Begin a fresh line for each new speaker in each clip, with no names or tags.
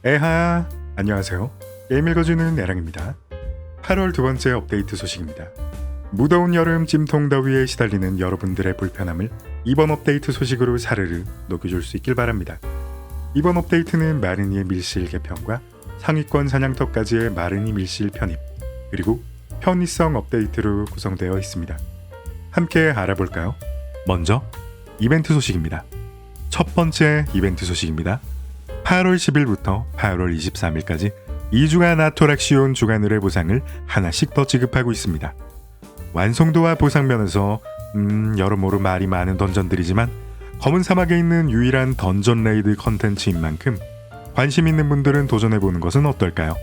에하, 안녕하세요. 게임 읽어주는 애랑입니다. 8월 두 번째 업데이트 소식입니다. 무더운 여름 찜통더위에 시달리는 여러분들의 불편함을 이번 업데이트 소식으로 사르르 녹여줄 수 있길 바랍니다. 이번 업데이트는 마르니의 밀실 개편과 상위권 사냥터까지의 마르니 밀실 편입, 그리고 편의성 업데이트로 구성되어 있습니다. 함께 알아볼까요? 먼저 이벤트 소식입니다. 첫 번째 이벤트 소식입니다. 8월 10일부터 8월 23일까지 2주간 아토락시온 주간 의뢰 보상을 하나씩 더 지급하고 있습니다. 완성도와 보상 면에서 여러모로 말이 많은 던전들이지만 검은 사막에 있는 유일한 던전 레이드 컨텐츠인 만큼 관심 있는 분들은 도전해보는 것은 어떨까요?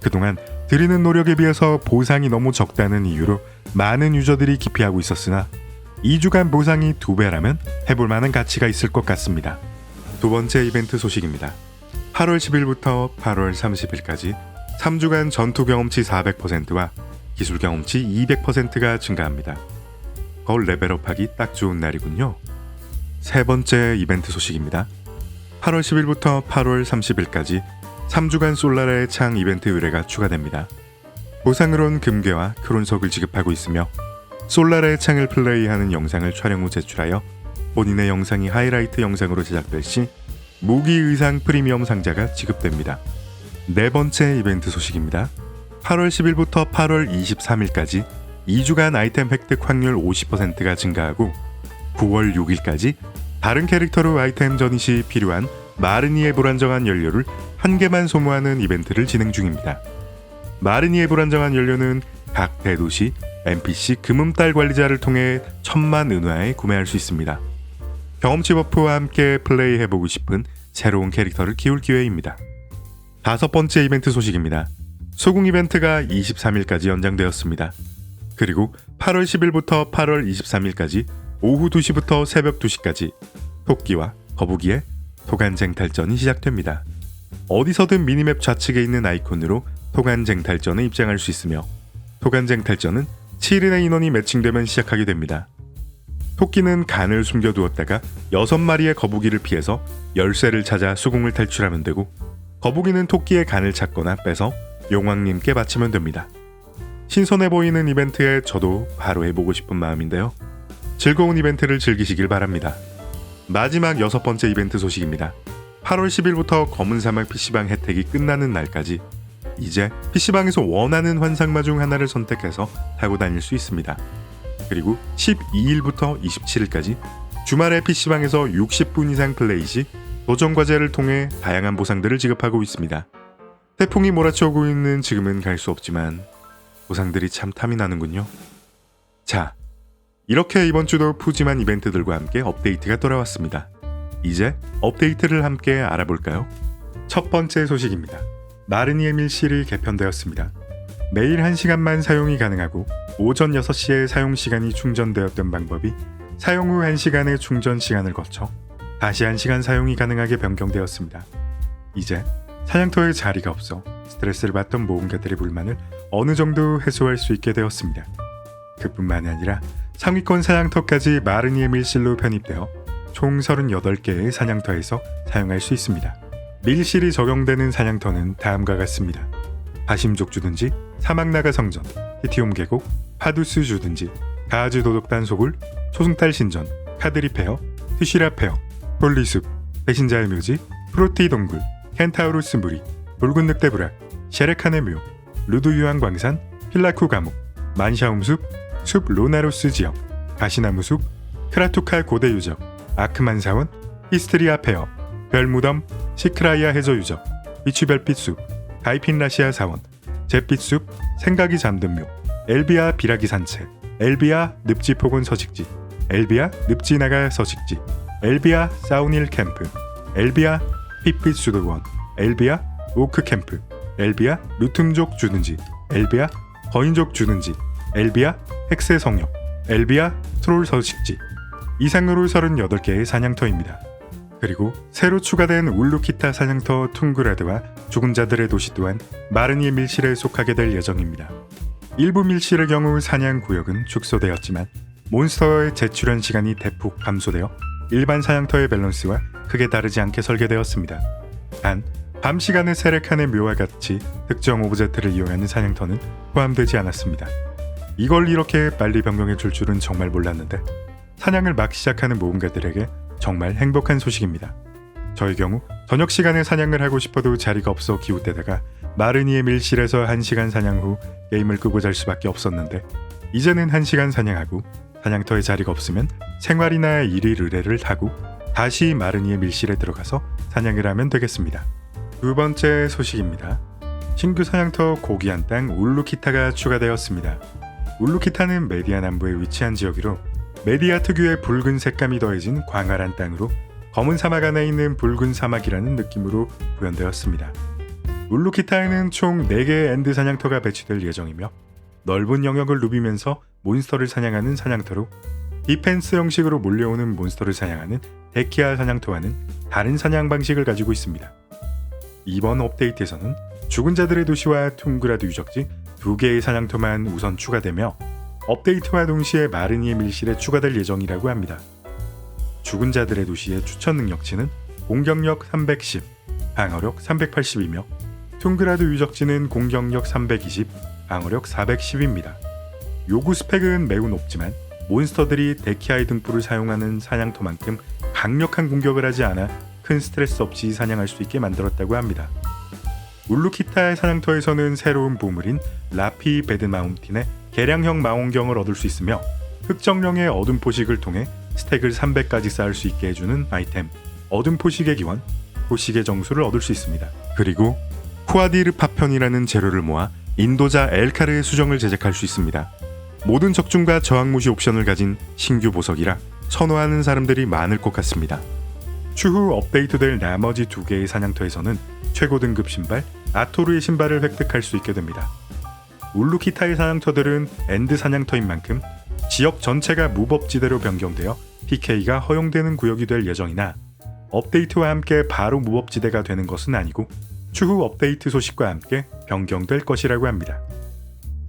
그동안 드리는 노력에 비해서 보상이 너무 적다는 이유로 많은 유저들이 기피하고 있었으나 2주간 보상이 2배라면 해볼 만한 가치가 있을 것 같습니다. 두 번째 이벤트 소식입니다. 8월 10일부터 8월 30일까지 3주간 전투 경험치 400%와 기술 경험치 200%가 증가합니다. 걸 레벨업하기 딱 좋은 날이군요. 세 번째 이벤트 소식입니다. 8월 10일부터 8월 30일까지 3주간 솔라라의 창 이벤트 의뢰가 추가됩니다. 보상으론 금괴와 크론석을 지급하고 있으며 솔라라의 창을 플레이하는 영상을 촬영 후 제출하여 본인의 영상이 하이라이트 영상으로 제작될 시 무기 의상 프리미엄 상자가 지급됩니다. 네 번째 이벤트 소식입니다. 8월 10일부터 8월 23일까지 2주간 아이템 획득 확률 50%가 증가하고 9월 6일까지 다른 캐릭터로 아이템 전이 시 필요한 마르니의 불안정한 연료를 한 개만 소모하는 이벤트를 진행 중입니다. 마르니의 불안정한 연료는 각 대도시 NPC 금음달 관리자를 통해 1000만 은화에 구매할 수 있습니다. 경험치 버프와 함께 플레이해보고 싶은 새로운 캐릭터를 키울 기회입니다. 다섯 번째 이벤트 소식입니다. 소궁 이벤트가 23일까지 연장되었습니다. 그리고 8월 10일부터 8월 23일까지 오후 2시부터 새벽 2시까지 토끼와 거북이의 토간쟁탈전이 시작됩니다. 어디서든 미니맵 좌측에 있는 아이콘으로 토간쟁탈전에 입장할 수 있으며 토간쟁탈전은 7인의 인원이 매칭되면 시작하게 됩니다. 토끼는 간을 숨겨두었다가 6마리의 거북이를 피해서 열쇠를 찾아 수궁을 탈출하면 되고 거북이는 토끼의 간을 찾거나 빼서 용왕님께 바치면 됩니다. 신선해 보이는 이벤트에 저도 바로 해보고 싶은 마음인데요. 즐거운 이벤트를 즐기시길 바랍니다. 마지막 여섯 번째 이벤트 소식입니다. 8월 10일부터 검은 사막 PC방 혜택이 끝나는 날까지 이제 PC방에서 원하는 환상마 중 하나를 선택해서 타고 다닐 수 있습니다. 그리고 12일부터 27일까지 주말에 PC방에서 60분 이상 플레이 시 도전 과제를 통해 다양한 보상들을 지급하고 있습니다. 태풍이 몰아쳐오고 있는 지금은 갈 수 없지만 보상들이 참 탐이 나는군요. 자, 이렇게 이번 주도 푸짐한 이벤트들과 함께 업데이트가 돌아왔습니다. 이제 업데이트를 함께 알아볼까요? 첫 번째 소식입니다. 마르니의 밀실이 개편되었습니다. 매일 1시간만 사용이 가능하고 오전 6시에 사용시간이 충전되었던 방법이 사용 후 1시간의 충전 시간을 거쳐 다시 1시간 사용이 가능하게 변경되었습니다. 이제 사냥터에 자리가 없어 스트레스를 받던 모험가들의 불만을 어느 정도 해소할 수 있게 되었습니다. 그뿐만이 아니라 상위권 사냥터까지 마르니의 밀실로 편입되어 총 38개의 사냥터에서 사용할 수 있습니다. 밀실이 적용되는 사냥터는 다음과 같습니다. 바심족 주둔지, 사막나가 성전, 히티움 계곡, 파두스 주둔지, 가즈 도덕단 소굴, 초승달 신전, 카드리 페어, 트시라 페어, 홀리숲, 배신자의 묘지, 프로티 동굴, 켄타우루스 무리, 붉은 늑대 부락, 셰레칸의 묘, 루드 유황 광산, 필라쿠 감옥, 만샤움 숲, 숲 로나로스 지역, 가시나무 숲, 크라투칼 고대 유적, 아크만 사원, 히스트리아 페어, 별무덤, 시크라이아 해저 유적, 비추별빛 숲, 가이핀 라시아 사원, 잿빛 숲, 생각이 잠든 묘, 엘비아 비라기 산책, 엘비아 늪지 폭원 서식지, 엘비아 늪지 나가 서식지, 엘비아 사우닐 캠프, 엘비아 핏빛 수도원, 엘비아 오크 캠프, 엘비아 루툼족 주둔지, 엘비아 거인족 주둔지, 엘비아 헥세 성역, 엘비아 트롤 서식지. 이상으로 38개의 사냥터입니다. 그리고 새로 추가된 울루키타 사냥터 퉁그라드와 죽은 자들의 도시 또한 마르니의 밀실에 속하게 될 예정입니다. 일부 밀실의 경우 사냥 구역은 축소되었지만 몬스터의 재출현 시간이 대폭 감소되어 일반 사냥터의 밸런스와 크게 다르지 않게 설계되었습니다. 단 밤 시간에 세렉하는 묘와 같이 특정 오브젝트를 이용하는 사냥터는 포함되지 않았습니다. 이걸 이렇게 빨리 변경해 줄 줄은 정말 몰랐는데 사냥을 막 시작하는 모험가들에게 정말 행복한 소식입니다. 저의 경우 저녁 시간에 사냥을 하고 싶어도 자리가 없어 기웃대다가 마르니의 밀실에서 1시간 사냥 후 게임을 끄고 잘 수밖에 없었는데 이제는 1시간 사냥하고 사냥터에 자리가 없으면 생활이나 일일 의뢰를 하고 다시 마르니의 밀실에 들어가서 사냥을 하면 되겠습니다. 두 번째 소식입니다. 신규 사냥터 고귀한 땅 울루키타가 추가되었습니다. 울루키타는 메디아 남부에 위치한 지역이로 메디아 특유의 붉은 색감이 더해진 광활한 땅으로 검은 사막 안에 있는 붉은 사막이라는 느낌으로 구현되었습니다. 울루키타에는 총 4개의 엔드 사냥터가 배치될 예정이며 넓은 영역을 누비면서 몬스터를 사냥하는 사냥터로 디펜스 형식으로 몰려오는 몬스터를 사냥하는 데키아 사냥터와는 다른 사냥 방식을 가지고 있습니다. 이번 업데이트에서는 죽은 자들의 도시와 퉁그라드 유적지 2개의 사냥터만 우선 추가되며 업데이트와 동시에 마르니의 밀실에 추가될 예정이라고 합니다. 죽은 자들의 도시의 추천 능력치는 공격력 310, 방어력 380이며 퉁그라드 유적지는 공격력 320, 방어력 410입니다. 요구 스펙은 매우 높지만 몬스터들이 데키아의 등불을 사용하는 사냥터만큼 강력한 공격을 하지 않아 큰 스트레스 없이 사냥할 수 있게 만들었다고 합니다. 울루키타의 사냥터에서는 새로운 보물인 라피 베드마운틴의 개량형 망원경을 얻을 수 있으며 흑정령의 어둠 포식을 통해 스택을 300까지 쌓을 수 있게 해주는 아이템 어둠 포식의 기원, 포식의 정수를 얻을 수 있습니다. 그리고 쿠아디르 파편이라는 재료를 모아 인도자 엘카르의 수정을 제작할 수 있습니다. 모든 적중과 저항 무시 옵션을 가진 신규 보석이라 선호하는 사람들이 많을 것 같습니다. 추후 업데이트될 나머지 2개의 사냥터에서는 최고 등급 신발 아토르의 신발을 획득할 수 있게 됩니다. 울루키타의 사냥터들은 엔드 사냥터인 만큼 지역 전체가 무법지대로 변경되어 PK가 허용되는 구역이 될 예정이나 업데이트와 함께 바로 무법지대가 되는 것은 아니고 추후 업데이트 소식과 함께 변경될 것이라고 합니다.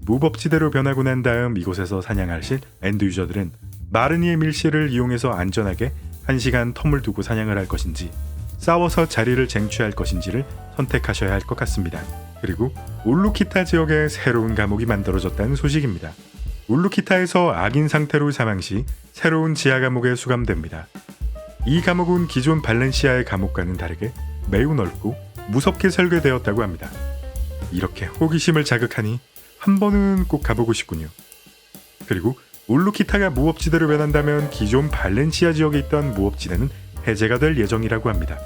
무법지대로 변하고 난 다음 이곳에서 사냥하실 엔드 유저들은 마르니의 밀실을 이용해서 안전하게 1시간 텀을 두고 사냥을 할 것인지 싸워서 자리를 쟁취할 것인지를 선택하셔야 할 것 같습니다. 그리고 울루키타 지역에 새로운 감옥이 만들어졌다는 소식입니다. 울루키타에서 악인 상태로 사망 시 새로운 지하 감옥에 수감됩니다. 이 감옥은 기존 발렌시아의 감옥과는 다르게 매우 넓고 무섭게 설계되었다고 합니다. 이렇게 호기심을 자극하니 한 번은 꼭 가보고 싶군요. 그리고 울루키타가 무법지대로 변한다면 기존 발렌시아 지역에 있던 무법지대는 해제가 될 예정이라고 합니다.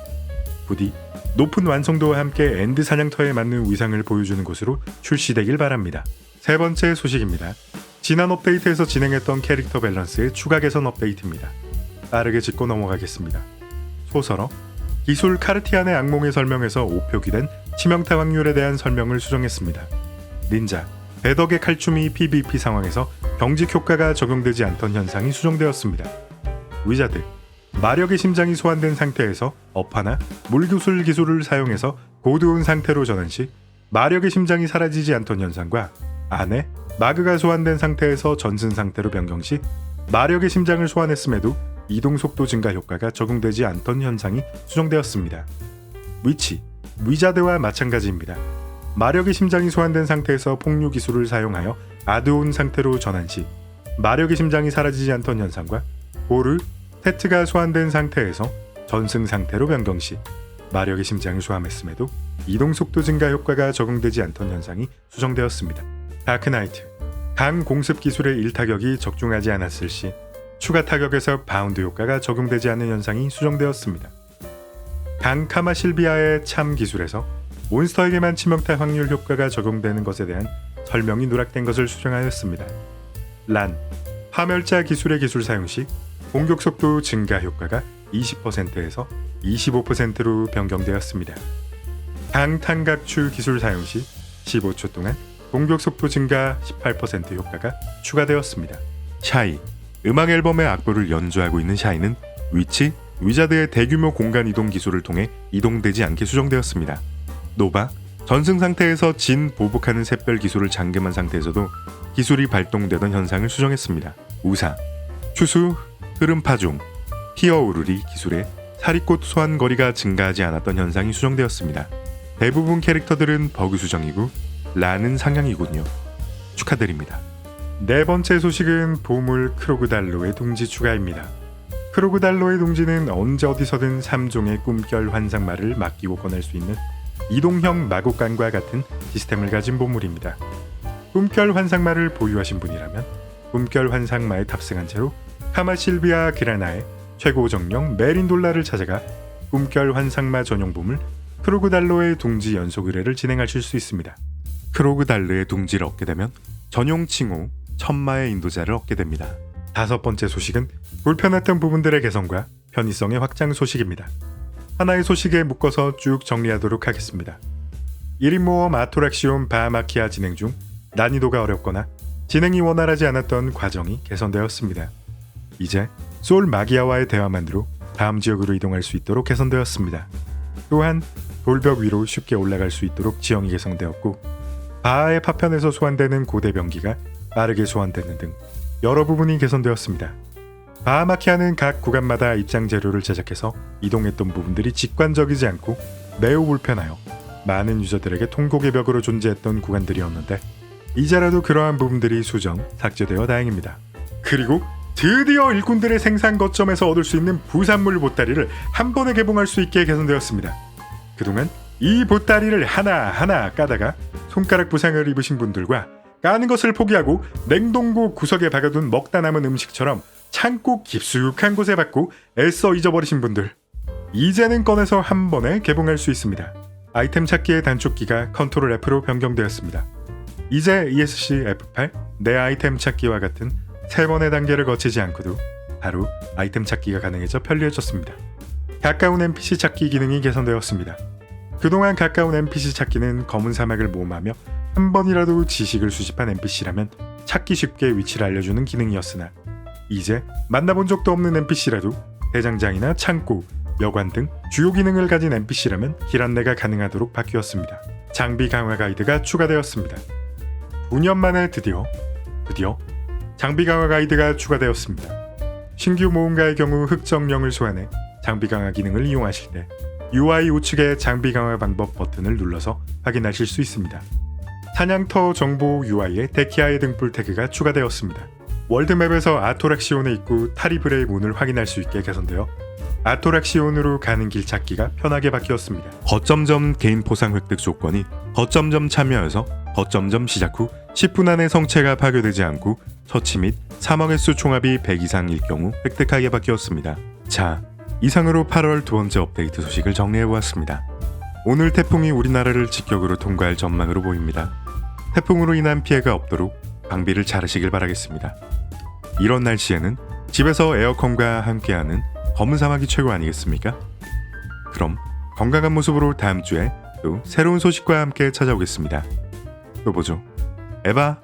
부디 높은 완성도와 함께 엔드 사냥터에 맞는 위상을 보여주는 곳으로 출시되길 바랍니다. 세 번째 소식입니다. 지난 업데이트에서 진행했던 캐릭터 밸런스의 추가 개선 업데이트입니다. 빠르게 짚고 넘어가겠습니다. 소설어 기술 카르티안의 악몽의 설명에서 5표기 된 치명타 확률에 대한 설명을 수정했습니다. 닌자 배덕의 칼춤이 PVP 상황에서 경직 효과가 적용되지 않던 현상이 수정되었습니다. 위자드 마력의 심장이 소환된 상태에서 업화나 물구슬 기술을 사용해서 고드운 상태로 전환 시 마력의 심장이 사라지지 않던 현상과 안에 마그가 소환된 상태에서 전승 상태로 변경 시 마력의 심장을 소환했음에도 이동 속도 증가 효과가 적용되지 않던 현상이 수정되었습니다. 위치 위자드와 마찬가지입니다. 마력의 심장이 소환된 상태에서 폭류 기술을 사용하여 아드온 상태로 전환 시 마력의 심장이 사라지지 않던 현상과 보르, 테트가 소환된 상태에서 전승 상태로 변경 시 마력의 심장을 소환했음에도 이동 속도 증가 효과가 적용되지 않던 현상이 수정되었습니다. 다크나이트 강 공습 기술의 1타격이 적중하지 않았을 시 추가 타격에서 바운드 효과가 적용되지 않는 현상이 수정되었습니다. 강 카마실비아의 참 기술에서 몬스터에게만 치명타 확률 효과가 적용되는 것에 대한 설명이 누락된 것을 수정하였습니다. 란 파멸자 기술의 기술 사용 시 공격 속도 증가 효과가 20%에서 25%로 변경되었습니다. 강탄각추 기술 사용 시 15초 동안 공격 속도 증가 18% 효과가 추가되었습니다. 샤이 음악 앨범의 악보를 연주하고 있는 샤이는 위치, 위자드의 대규모 공간 이동 기술을 통해 이동되지 않게 수정되었습니다. 노바 전승 상태에서 진 보복하는 샛별 기술을 잠금한 상태에서도 기술이 발동되던 현상을 수정했습니다. 우사 추수 흐름 파종 히어우르리 기술의 사리꽃 소환 거리가 증가하지 않았던 현상이 수정되었습니다. 대부분 캐릭터들은 버그 수정이고 라는 상향이군요. 축하드립니다. 네 번째 소식은 보물 크로그달로의 둥지 추가입니다. 크로그달로의 둥지는 언제 어디서든 3종의 꿈결 환상마를 맡기고 꺼낼 수 있는 이동형 마곡간과 같은 시스템을 가진 보물입니다. 꿈결 환상마를 보유하신 분이라면 꿈결 환상마에 탑승한 채로 카마실비아 그라나의 최고 정령 메린돌라를 찾아가 꿈결 환상마 전용 보물 크로그달로의 둥지 연속 의뢰를 진행하실 수 있습니다. 크로그달로의 둥지를 얻게 되면 전용 칭호 천마의 인도자를 얻게 됩니다. 다섯 번째 소식은 불편했던 부분들의 개선과 편의성의 확장 소식입니다. 하나의 소식에 묶어서 쭉 정리하도록 하겠습니다. 1인 모험 아토락시온 바하마키아 진행 중 난이도가 어렵거나 진행이 원활하지 않았던 과정이 개선되었습니다. 이제 솔 마기아와의 대화만으로 다음 지역으로 이동할 수 있도록 개선되었습니다. 또한 돌벽 위로 쉽게 올라갈 수 있도록 지형이 개선되었고 바하의 파편에서 소환되는 고대 병기가 빠르게 소환되는 등 여러 부분이 개선되었습니다. 바하마키아는 각 구간마다 입장 재료를 제작해서 이동했던 부분들이 직관적이지 않고 매우 불편하여 많은 유저들에게 통곡의 벽으로 존재했던 구간들이었는데 이제라도 그러한 부분들이 수정, 삭제되어 다행입니다. 그리고 드디어 일꾼들의 생산 거점에서 얻을 수 있는 부산물 보따리를 한 번에 개봉할 수 있게 개선되었습니다. 그동안 이 보따리를 하나하나 까다가 손가락 부상을 입으신 분들과 까는 것을 포기하고 냉동고 구석에 박아둔 먹다 남은 음식처럼 창고 깊숙한 곳에 박고 애써 잊어버리신 분들, 이제는 꺼내서 한 번에 개봉할 수 있습니다. 아이템 찾기의 단축키가 컨트롤 F로 변경되었습니다. 이제 ESC F8 내 아이템 찾기와 같은 3번의 단계를 거치지 않고도 바로 아이템 찾기가 가능해져 편리해졌습니다. 가까운 NPC 찾기 기능이 개선되었습니다. 그동안 가까운 NPC 찾기는 검은 사막을 모험하며 한 번이라도 지식을 수집한 NPC라면 찾기 쉽게 위치를 알려주는 기능이었으나 이제 만나본 적도 없는 NPC라도 대장장이나 창고, 여관 등 주요 기능을 가진 NPC라면 길 안내가 가능하도록 바뀌었습니다. 장비 강화 가이드가 추가되었습니다. 9년 만에 드디어 장비 강화 가이드가 추가되었습니다. 신규 모험가의 경우 흑정령을 소환해 장비 강화 기능을 이용하실 때 UI 우측의 장비 강화 방법 버튼을 눌러서 확인하실 수 있습니다. 사냥터 정보 UI에 데키아의 등불 태그가 추가되었습니다. 월드맵에서 아토락시온의 입구 타리브레의 문을 확인할 수 있게 개선되어 아토락시온으로 가는 길 찾기가 편하게 바뀌었습니다. 거점점 개인 포상 획득 조건이 거점점 참여해서 거점점 시작 후 10분 안에 성체가 파괴되지 않고 처치 및 사망 횟수 총합이 100 이상일 경우 획득하게 바뀌었습니다. 자, 이상으로 8월 두 번째 업데이트 소식을 정리해보았습니다. 오늘 태풍이 우리나라를 직격으로 통과할 전망으로 보입니다. 태풍으로 인한 피해가 없도록 방비를 자르시길 바라겠습니다. 이런 날씨에는 집에서 에어컨과 함께하는 검은 사막이 최고 아니겠습니까? 그럼 건강한 모습으로 다음 주에 또 새로운 소식과 함께 찾아오겠습니다. 또 보죠. 에바!